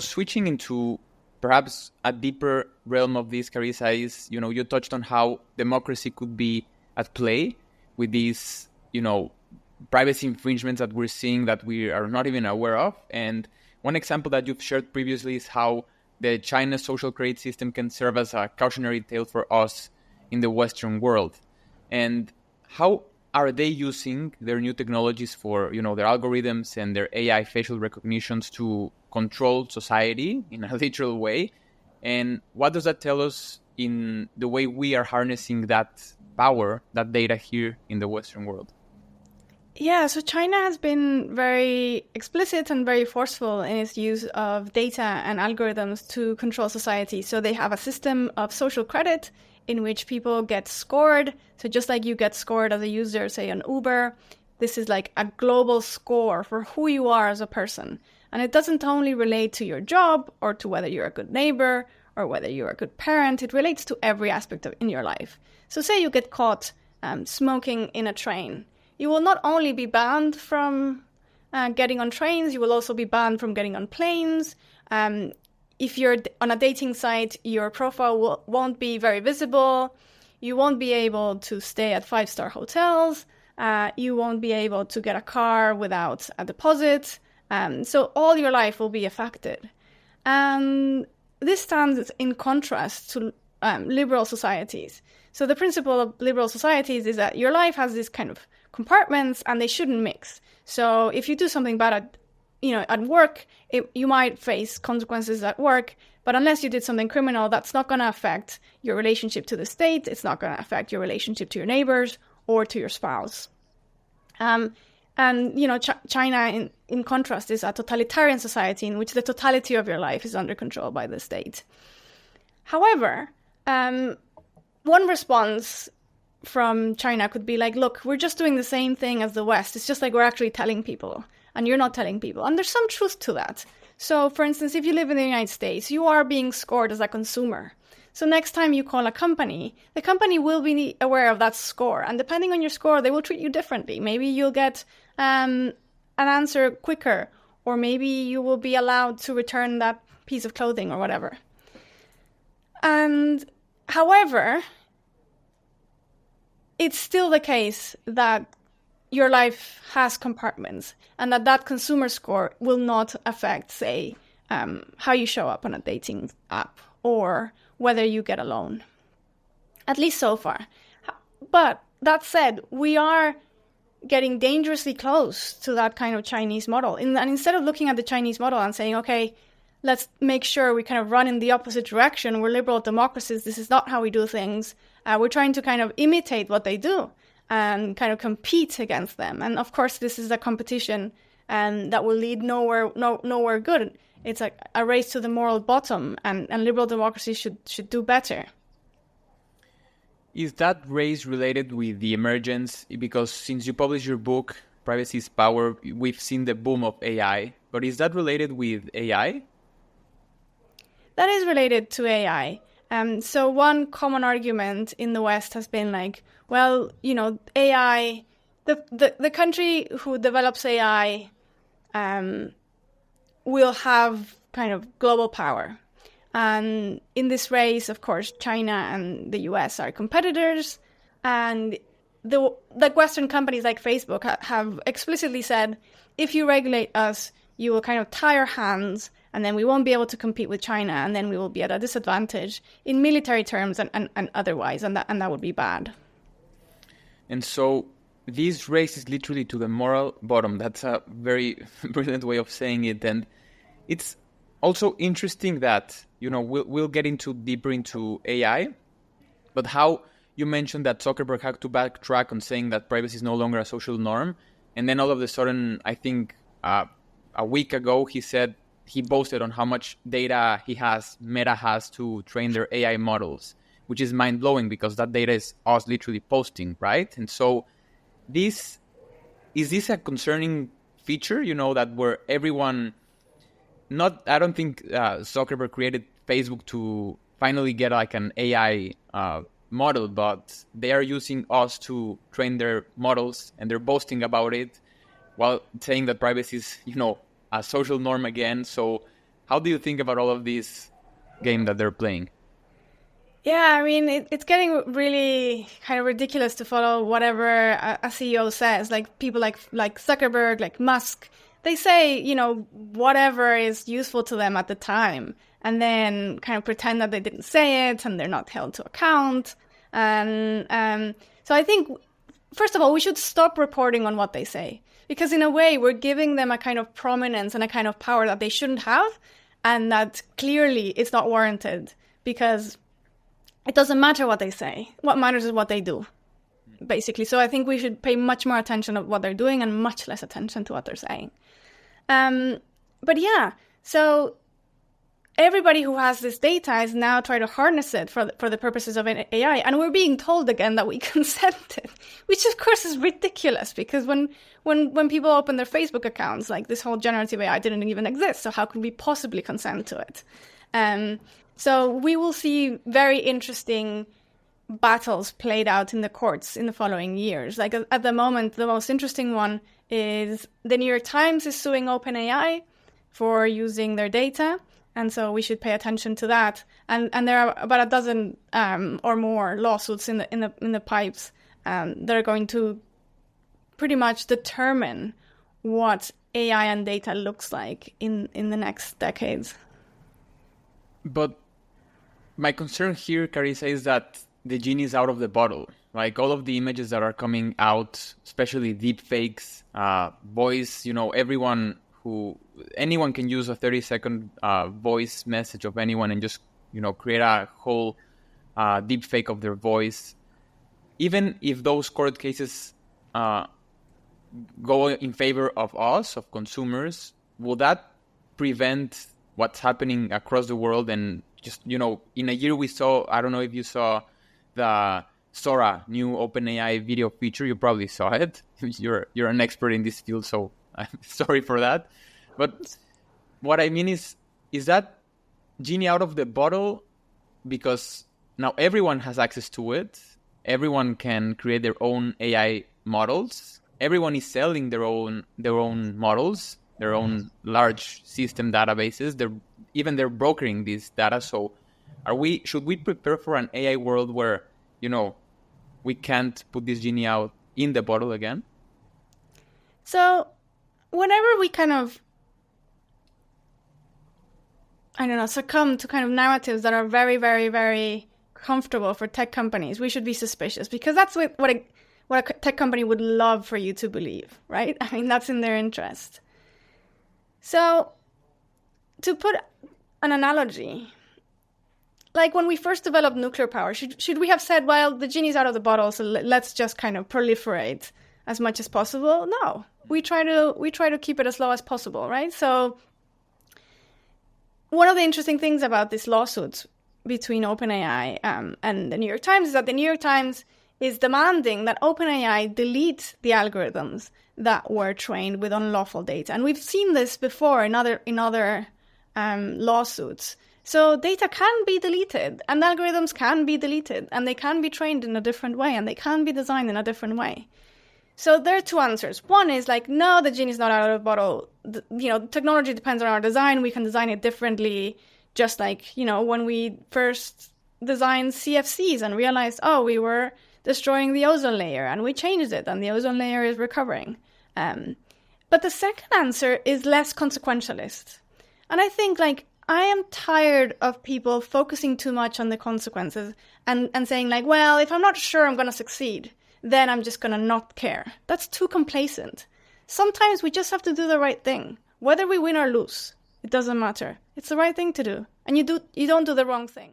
Switching into perhaps a deeper realm of this, Carissa, is, you touched on how democracy could be at play with these, privacy infringements that we're seeing that we are not even aware of. And one example that you've shared previously is how the China social credit system can serve as a cautionary tale for us in the Western world. And how are they using their new technologies for, their algorithms and their AI facial recognitions to control society in a literal way? And what does that tell us in the way we are harnessing that power, that data here in the Western world? Yeah, so China has been very explicit and very forceful in its use of data and algorithms to control society. So they have a system of social credit in which people get scored. So just like you get scored as a user, say on Uber, this is like a global score for who you are as a person. And it doesn't only relate to your job or to whether you're a good neighbor or whether you're a good parent. It relates to every aspect in your life. So say you get caught smoking in a train. You will not only be banned from getting on trains, you will also be banned from getting on planes. If you're on a dating site, your profile won't be very visible. You won't be able to stay at 5-star hotels. You won't be able to get a car without a deposit. So all your life will be affected. And this stands in contrast to liberal societies. So the principle of liberal societies is that your life has this kind of compartments and they shouldn't mix. So if you do something bad at work, you might face consequences at work, but unless you did something criminal, that's not going to affect your relationship to the state. It's not going to affect your relationship to your neighbors or to your spouse. China, in contrast, is a totalitarian society in which the totality of your life is under control by the state. However, one response from China could be like, look, we're just doing the same thing as the West. It's just like we're actually telling people, and you're not telling people. And there's some truth to that. So, for instance, if you live in the United States, you are being scored as a consumer. So next time you call a company, the company will be aware of that score. And depending on your score, they will treat you differently. Maybe you'll get an answer quicker, or maybe you will be allowed to return that piece of clothing or whatever. And however, it's still the case that your life has compartments and that consumer score will not affect, say, how you show up on a dating app or whether you get a loan, at least so far. But that said, we are getting dangerously close to that kind of Chinese model. And instead of looking at the Chinese model and saying, okay, let's make sure we kind of run in the opposite direction. We're liberal democracies. This is not how we do things. We're trying to kind of imitate what they do and kind of compete against them. And of course, this is a competition that will lead nowhere good. It's a race to the moral bottom, and liberal democracy should do better. Is that race related with the emergence? Because since you published your book, Privacy is Power, we've seen the boom of AI. But is that related with AI? That is related to AI. So one common argument in the West has been like, well, AI, the country who develops AI will have kind of global power. And in this race, of course, China and the US are competitors. And the Western companies like Facebook have explicitly said, if you regulate us, you will kind of tie our hands, and then we won't be able to compete with China, and then we will be at a disadvantage in military terms and otherwise, and that would be bad. And so this race is literally to the moral bottom. That's a very brilliant way of saying it. And it's also interesting that, we'll get deeper into AI, but how you mentioned that Zuckerberg had to backtrack on saying that privacy is no longer a social norm. And then all of a sudden, I think a week ago, he boasted on how much data Meta has to train their AI models, which is mind-blowing because that data is us literally posting, right? And so is this a concerning feature, that where everyone, I don't think Zuckerberg created Facebook to finally get like an AI model, but they are using us to train their models, and they're boasting about it while saying that privacy is, a social norm again. So How do you think about all of this game that they're playing? Yeah, I mean, it's getting really kind of ridiculous to follow whatever a CEO says. Like people like Zuckerberg, like Musk, they say, you know, whatever is useful to them at the time, and then kind of pretend that they didn't say it and they're not held to account. And so I think, first of all, we should stop reporting on what they say, because in a way we're giving them a kind of prominence and a kind of power that they shouldn't have, and that clearly it's not warranted, because it doesn't matter what they say. What matters is what they do, basically. So I think we should pay much more attention to what they're doing and much less attention to what they're saying. But yeah, so everybody who has this data is now trying to harness it for the purposes of an AI. And we're being told again that we consented, which of course is ridiculous, because when people open their Facebook accounts, like this whole generative AI didn't even exist. So how could we possibly consent to it? So we will see very interesting battles played out in the courts in the following years. Like at the moment, the most interesting one is the New York Times is suing OpenAI for using their data. And so we should pay attention to that. And there are about a dozen or more lawsuits in the pipes that are going to pretty much determine what AI and data looks like in the next decades. But my concern here, Carissa, is that the genie is out of the bottle. Like all of the images that are coming out, especially deep fakes, voice, you know, anyone can use a 30-second voice message of anyone and just, you know, create a whole deep fake of their voice. Even if those court cases go in favor of us, of consumers, will that prevent what's happening across the world? And just, you know, in a year we saw, I don't know if you saw the Sora new OpenAI video feature. You probably saw it. You're an expert in this field, so I'm sorry for that. But what I mean is that genie out of the bottle, because now everyone has access to it. Everyone can create their own AI models. Everyone is selling their own models, their own large system databases. They're brokering this data. So should we prepare for an AI world where, you know, we can't put this genie out in the bottle again? So whenever we kind of, I don't know, succumb to kind of narratives that are very, very, very comfortable for tech companies, we should be suspicious, because that's what a tech company would love for you to believe, right? I mean, that's in their interest. So to put an analogy, like when we first developed nuclear power, should we have said, well, the genie's out of the bottle, so let's just kind of proliferate as much as possible? No, we try to keep it as low as possible, right? So one of the interesting things about these lawsuits between OpenAI and the New York Times is that the New York Times is demanding that OpenAI delete the algorithms that were trained with unlawful data. And we've seen this before in other lawsuits. So data can be deleted, and algorithms can be deleted, and they can be trained in a different way, and they can be designed in a different way. So there are two answers. One is like, no, the genie's not out of the bottle. Technology depends on our design. We can design it differently. Just like, when we first designed CFCs and realized, we were destroying the ozone layer, and we changed it, and the ozone layer is recovering. But the second answer is less consequentialist. And I think, I am tired of people focusing too much on the consequences and saying, well, if I'm not sure I'm going to succeed, then I'm just going to not care. That's too complacent. Sometimes we just have to do the right thing. Whether we win or lose, it doesn't matter. It's the right thing to do. And you don't do the wrong thing.